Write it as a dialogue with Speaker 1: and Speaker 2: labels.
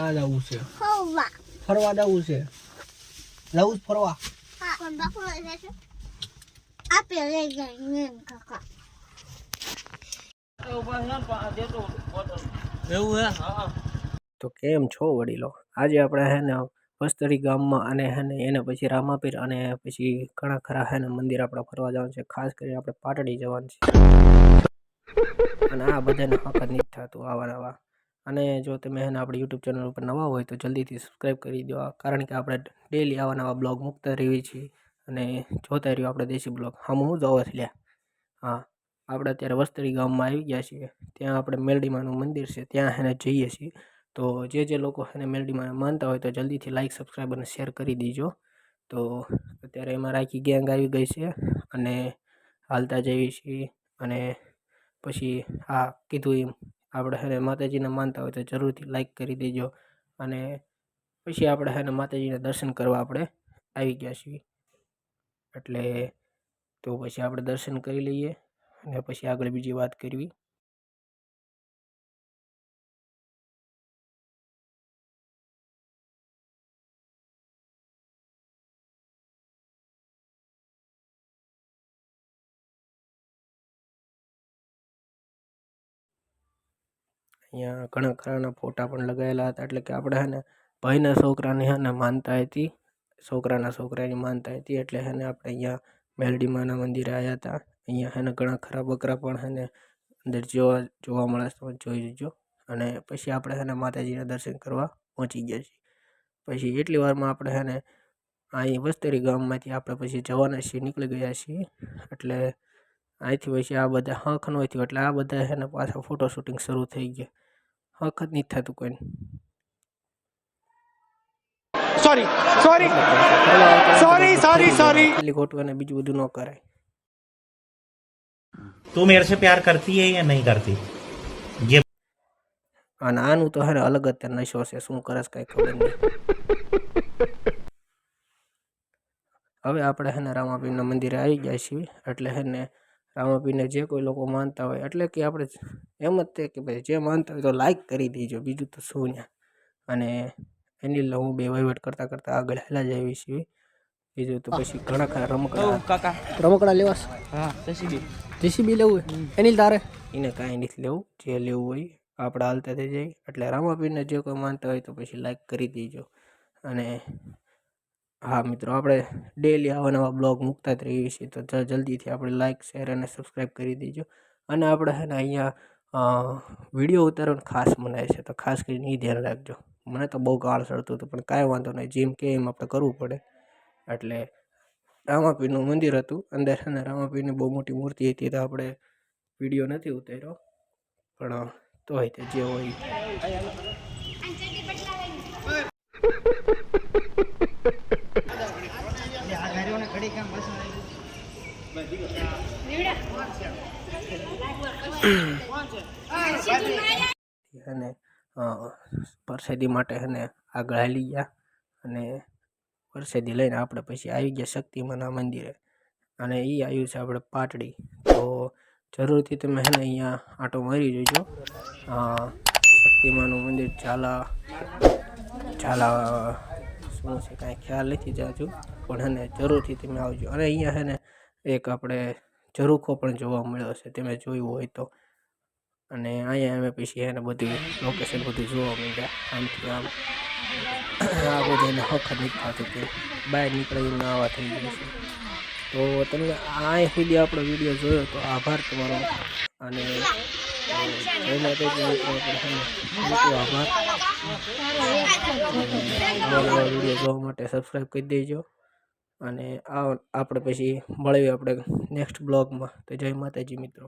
Speaker 1: ક્યાં જવું છે? ફરવા જવું છે. જવું છે ફરવા?
Speaker 2: પણ બાપુ લઈ જશે. આપે લઈ જાય કાકા.
Speaker 1: એવું હે? હા. તો કેમ છો વડીલો? આજે આપણે હે ને વસ્તરી ગામમાં અને હે ને એને પછી રામાપીર અને પછી ઘણા ખરા હે ને મંદિર આપણે ફરવા જવાનું છે. ખાસ કરીને આપણે પાટડી જવાનું છે. અને આ બધાને હક જ નથી થતું આવા. અને જો તમે હે ને આપણી યુટ્યુબ ચેનલ ઉપર નવા હોય તો જલ્દીથી સબસ્ક્રાઈબ કરી દો, કારણ કે આપણે ડેલી આવા નવા બ્લોગ મૂકતા રહીએ છીએ અને જોતા રહ્યો આપણે દેશી બ્લોગ. હું જોવા છે લ્યા. હા, આપણે અત્યારે વસ્તરી ગામમાં આવી ગયા છીએ. ત્યાં આપણે મેલડીમાનું મંદિર છે, ત્યાં એને જઈએ છીએ. તો જે લોકો એને મેલડીમાં માનતા હોય તો જલ્દીથી લાઈક, સબસ્ક્રાઈબ અને શેર કરી દીજો. તો અત્યારે એમાં આખી ગેંગ આવી ગઈ છે અને હાલતા જઈએ છીએ. અને પછી આ કીધું એમ આપણે હે માતાજીને માનતા હોય તો જરૂરથી લાઈક કરી દેજો. અને પછી આપણે હે ને માતાજીના દર્શન કરવા આપણે આવી ગયા છીએ. એટલે તો પછી આપણે દર્શન કરી લઈએ અને પછી આગળ બીજી વાત કરવી. અહીંયા ઘણા ખરાના ફોટા પણ લગાવેલા હતા, એટલે કે આપણે હે ને ભાઈના છોકરાની હે ને માનતા હતી, છોકરાના છોકરાની માનતા હતી. એટલે હે ને આપણે અહીંયા મેલડીમાના મંદિરે આવ્યા હતા. અહીંયા હે ને ઘણા ખરા બકરા પણ હે ને અંદર જોવા મળે તો જોઈ લેજો. અને પછી આપણે હે ને માતાજીના દર્શન કરવા પહોંચી ગયા છીએ. પછી એટલી વારમાં આપણે હે ને અહીં વસ્તરી ગામમાંથી આપણે પછી જવાના છીએ, નીકળી ગયા છીએ. એટલે અહીંથી પછી આ બધા હંખ ન થયું, એટલે આ બધા હે ને પાછા ફોટો શૂટિંગ શરૂ થઈ ગયા. હંખ જ નથી થતું કોઈને. સોરી ખાલી ખોટું અને બીજું બધું ન કરાય.
Speaker 3: તું मेरे से प्यार करती है या नहीं करती? ये
Speaker 1: અને આનું તો હે ને અલગ જ નશો છે, શું કરે છે કઈ ખબર નહીં. હવે આપણે હે ને રામાપીરના મંદિરે આવી ગયા છીએ. એટલે હે ને રામાપીરને જે કોઈ લોકો માનતા હોય, એટલે કે આપણે એમ જ તે કે ભાઈ જે માનતા હોય તો લાઈક કરી દેજો, બીજું તો શું ને. અને એની હું બે વહીવટ કરતા આગળ હેલા જ આવી છીએ. બીજું તો પછી ઘણા ખરા રમકડા લેવા. હા, જેસીબી લેવું હોય એની તારે એને કાંઈ નથી લેવું, જે લેવું હોય આપણે હાલતા થઈ જાય. એટલે રામાપીરને જે કોઈ માનતા હોય તો પછી લાઈક કરી દેજો. અને હા મિત્રો, આપણે ડેલી આવા નવા બ્લોગ મૂકતા જ રહીએ છીએ, તો જલ્દીથી આપણે લાઈક, શેર અને સબસ્ક્રાઈબ કરી દેજો. અને આપણે હે ને અહીંયા વિડીયો ઉતારવાનું ખાસ મનાય છે, તો ખાસ કરીને એ ધ્યાન રાખજો. મને તો બહુ ગાળ ચડતું હતું, પણ કાંઈ વાંધો નહીં, જેમ કે એમ આપણે કરવું પડે. એટલે રામાપીરનું મંદિર હતું, અંદર છે ને રામાપીરની બહુ મોટી મૂર્તિ હતી. તો આપણે વિડીયો નથી ઉતાર્યો, પણ તોય તે જે હોય. અને પરસાદી માટે હે આગળ હાલી ગયા અને પરસાદી લઈને આપણે પછી આવી ગયા શક્તિમાના મંદિરે. અને એ આવ્યું છે આપણે પાટડી. તો જરૂરથી તમે હે ને અહીંયા આંટો મારી જોજો. શક્તિમાનું મંદિર ઝાલા શું છે કાંઈ ખ્યાલ નથી જાજુ, પણ હે ને જરૂરથી તમે આવજો. અને અહીંયા હે ને એક આપણે ઝરૂખો પણ જોવા મળ્યો છે, તમે જોયું હોય તો. અને અહીંયા અમે પછી એને બધું લોકેશન બધું જોવા માંડ્યા આમથી આમ. આ બધાને હક જ નથી થતું કે બહાર નીકળીને આવા થઈ જાય છે. તો તમને આ સુધી આપણો વિડીયો જોયો તો આભાર તમારો. અને જય માતાજી મિત્રો, આપણે આભાર. નવા વિડીયો જોવા માટે સબસ્ક્રાઈબ કરી દેજો. અને આપણે પછી મળીએ આપણે નેક્સ્ટ બ્લોગમાં. તો જય માતાજી મિત્રો.